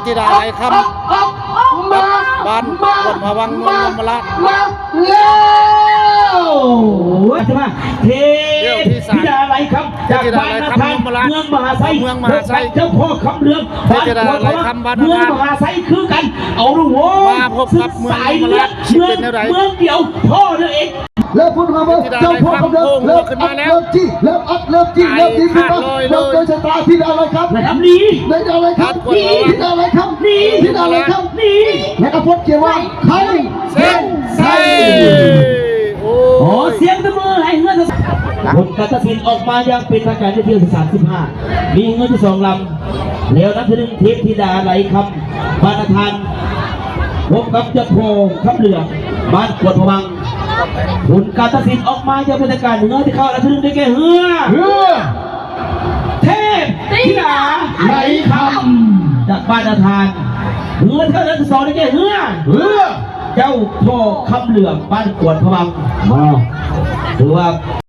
ธิดาไหลคำบ้านกวนพวังเมืองยมราชใช่ไหมเทธิดาไหลคำจากบ้านนาทานเมืองมหาไซเจ้าพ่อคำเรืองบ้านกวนพวังเมืองมหาไซคือกันเอาดูโว้สายเลือดเมืองเดียวพ่อเดียวเองแล้วพูดคำว่าเจ้าพ่อกำเริบเริ่มอัดเริ่มจี้เริ่มอัดเริ่มจี้เริ่มดีขึ้นมาเริ่มโดยชะตาที่อะไรครับนะครับนี่อะไรครับที่อะไรครับที่อะไรครับแล้วก็พูดเกี่ยวว่าใครเส้นไส้โอ้เสียงตะมือให้เงินผลการตัดสินออกมาอย่างเป็นทางการที่เที่ยวที่35มีเงินที่2 ลำแล้วนับที่1เทพธิดาไหลคำบ้านนาทานพบกับเจ้าพ่อคำเรืองบ้านกวนพวังผลการตัดสินออกมาอย่างเป็นทางการเงินที่เข้าและที่1ได้แก่เฮือเทพธิดาไหลคำจากบ้านนาทานเงินเข้าและที่2ได้แก่เฮือเจ้าพ่อคำเหลืองบ้านกวนพวังถือว่า